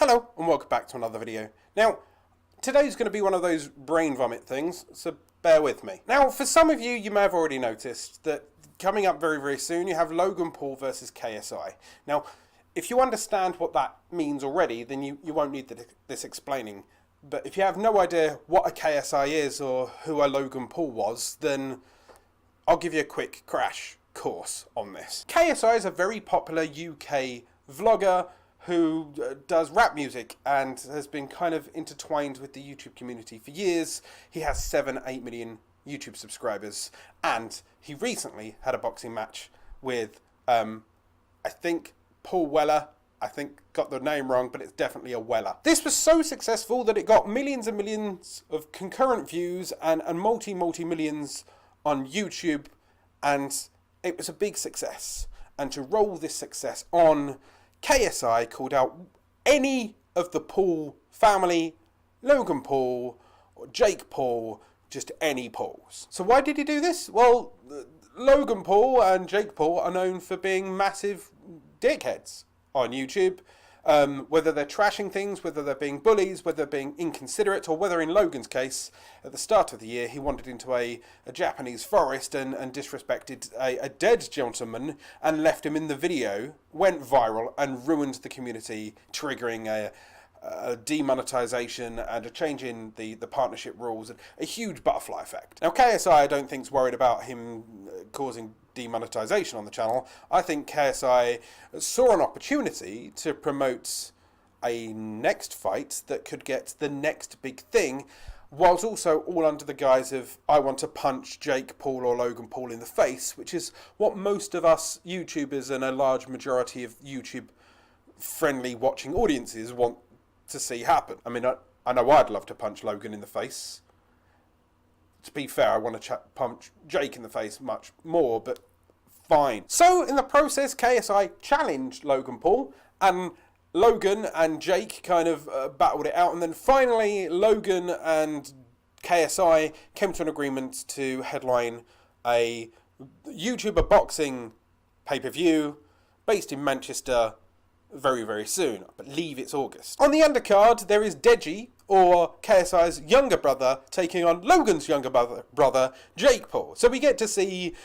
Hello and welcome back to another video. Now, today's going to be one of those brain vomit things, so bear with me. Now, for some of you, you may have already noticed that coming up very soon, you have Logan Paul versus KSI. Now, if you understand what that means already, then you won't need this explaining. But if you have no idea what a KSI is or who a Logan Paul was, then I'll give you a quick crash course on this. KSI is a very popular UK vlogger who does rap music and has been kind of intertwined with the YouTube community for years. He has 7-8 million YouTube subscribers, and he recently had a boxing match with, I think, Paul Weller. I think got the name wrong, but it's definitely a Weller. This was so successful that it got millions and millions of concurrent views and multi-millions on YouTube, and it was a big success. And to roll this success on, KSI called out any of the Paul family, Logan Paul, or Jake Paul, just any Pauls. So why did he do this? Well, Logan Paul and Jake Paul are known for being massive dickheads on YouTube. Whether they're trashing things, whether they're being bullies, whether they're being inconsiderate, or whether in Logan's case, at the start of the year, he wandered into a Japanese forest and disrespected a dead gentleman and left him in the video, went viral and ruined the community, triggering a demonetization and a change in the partnership rules, and a huge butterfly effect. Now, KSI, I don't think is worried about him causing demonetization on the channel. I think KSI saw an opportunity to promote a next fight that could get the next big thing, whilst also all under the guise of, I want to punch Jake Paul or Logan Paul in the face, which is what most of us YouTubers and a large majority of YouTube friendly watching audiences want to see happen. I mean, I know I'd love to punch Logan in the face. To be fair, I want to punch Jake in the face much more, but fine. So, in the process, KSI challenged Logan Paul, and Logan and Jake kind of battled it out, and then finally, Logan and KSI came to an agreement to headline a YouTuber boxing pay-per-view based in Manchester very soon. I believe it's August. On the undercard, there is Deji, or KSI's younger brother, taking on Logan's younger brother, Jake Paul. So we get to see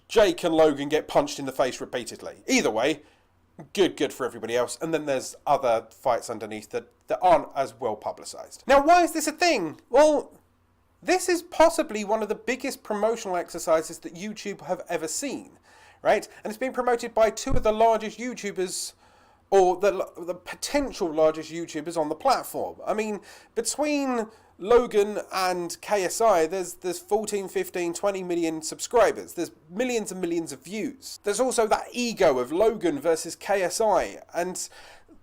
Jake and Logan get punched in the face repeatedly. Either way, good for everybody else. And then there's other fights underneath that aren't as well publicized. Now, why is this a thing? Well, this is possibly one of the biggest promotional exercises that YouTube have ever seen, right? And it's been promoted by two of the largest YouTubers, or the potential largest YouTubers on the platform. I mean, between Logan and KSI, there's 14, 15, 20 million subscribers. There's millions and millions of views. There's also that ego of Logan versus KSI and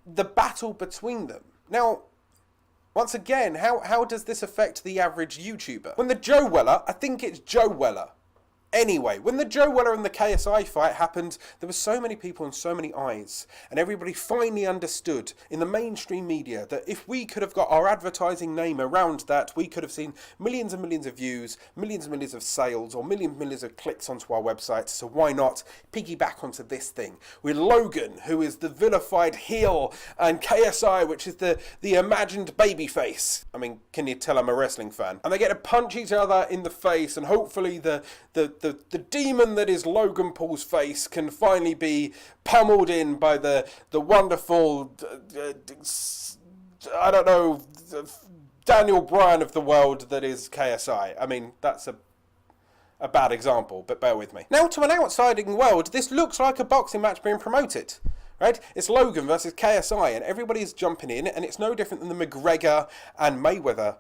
the battle between them. Now, once again, how does this affect the average YouTuber? When the Joe Weller, I think it's Joe Weller. Anyway, when the Joe Weller and the KSI fight happened, there were so many people and so many eyes, and everybody finally understood in the mainstream media that if we could have got our advertising name around that, we could have seen millions and millions of views, millions and millions of sales, or millions of clicks onto our website. So why not piggyback onto this thing with Logan, who is the vilified heel, and KSI, which is the imagined baby face. I mean, can you tell I'm a wrestling fan? And they get to punch each other in the face, and hopefully the demon that is Logan Paul's face can finally be pummeled in by the wonderful, I don't know, Daniel Bryan of the world that is KSI. I mean, that's a bad example, but bear with me. Now, to an outside-looking world, this looks like a boxing match being promoted, right? It's Logan versus KSI, and everybody's jumping in, and it's no different than the McGregor and Mayweather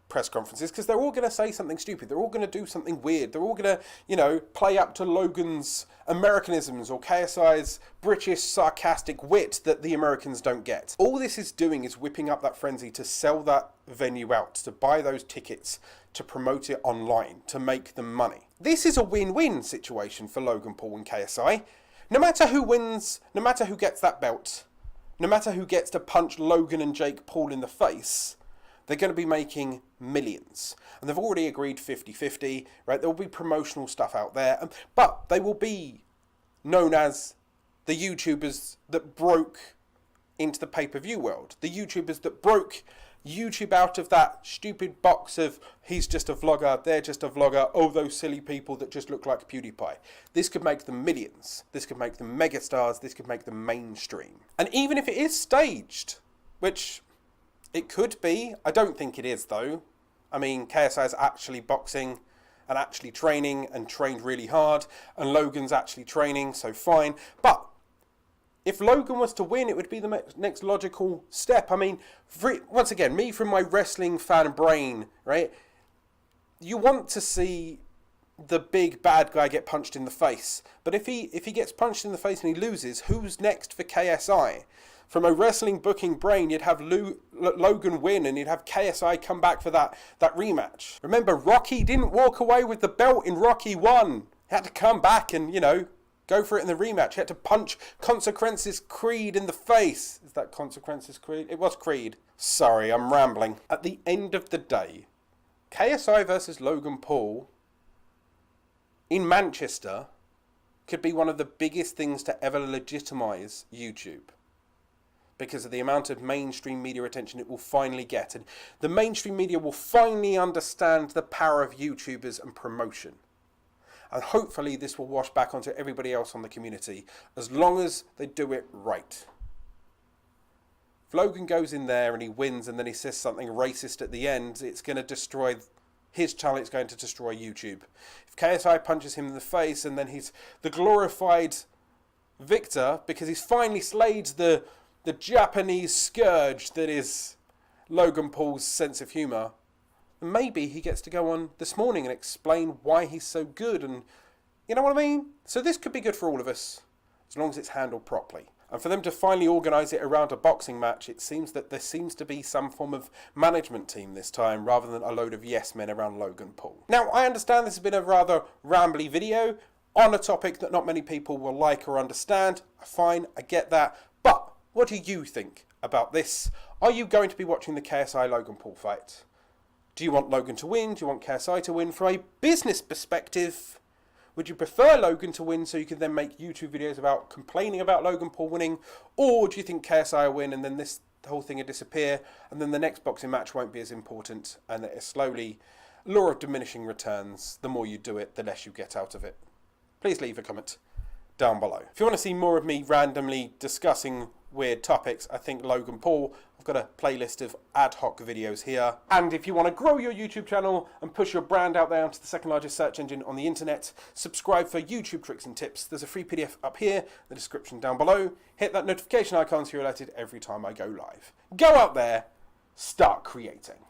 press conferences, because they're all going to say something stupid. They're all going to do something weird. They're all going to, play up to Logan's Americanisms or KSI's British sarcastic wit that the Americans don't get. All this is doing is whipping up that frenzy to sell that venue out, to buy those tickets, to promote it online, to make them money. This is a win-win situation for Logan Paul and KSI. No matter who wins, no matter who gets that belt, no matter who gets to punch Logan and Jake Paul in the face, they're going to be making millions. And they've already agreed 50-50, right? There will be promotional stuff out there, but they will be known as the YouTubers that broke into the pay-per-view world. The YouTubers that broke YouTube out of that stupid box of he's just a vlogger, they're just a vlogger, oh, those silly people that just look like PewDiePie. This could make them millions. This could make them megastars. This could make them mainstream. And even if it is staged, which it could be, I don't think it is though. I mean, KSI is actually boxing and actually training and trained really hard, and Logan's actually training, so fine. But if Logan was to win, it would be the next logical step. I mean, once again, me from my wrestling fan brain, right? You want to see the big bad guy get punched in the face. But if he gets punched in the face and he loses, who's next for KSI? From a wrestling booking brain, you'd have Logan win and you'd have KSI come back for that rematch. Remember, Rocky didn't walk away with the belt in Rocky 1. He had to come back and, you know, go for it in the rematch. He had to punch Consequences Creed in the face. Is that Consequences Creed? It was Creed. Sorry, I'm rambling. At the end of the day, KSI versus Logan Paul in Manchester could be one of the biggest things to ever legitimize YouTube, because of the amount of mainstream media attention it will finally get. And the mainstream media will finally understand the power of YouTubers and promotion. And hopefully this will wash back onto everybody else on the community, as long as they do it right. If Logan goes in there and he wins and then he says something racist at the end, it's going to destroy his channel, it's going to destroy YouTube. If KSI punches him in the face and then he's the glorified victor because he's finally slayed the Japanese scourge that is Logan Paul's sense of humour, maybe he gets to go on This Morning and explain why he's so good, and you know what I mean? So this could be good for all of us, as long as it's handled properly. And for them to finally organise it around a boxing match, it seems that there seems to be some form of management team this time, rather than a load of yes men around Logan Paul. Now, I understand this has been a rather rambly video on a topic that not many people will like or understand. Fine, I get that. But what do you think about this? Are you going to be watching the KSI Logan Paul fight? Do you want Logan to win? Do you want KSI to win? From a business perspective, would you prefer Logan to win so you can then make YouTube videos about complaining about Logan Paul winning? Or do you think KSI will win and then the whole thing will disappear and then the next boxing match won't be as important, and that it's slowly, law of diminishing returns, the more you do it, the less you get out of it? Please leave a comment down below. If you want to see more of me randomly discussing weird topics, I think Logan Paul, I've got a playlist of ad hoc videos here. And if you want to grow your YouTube channel and push your brand out there onto the second largest search engine on the internet, subscribe for YouTube tricks and tips. There's a free PDF up here, the description down below. Hit that notification icon so you're alerted every time I go live. Go out there, start creating.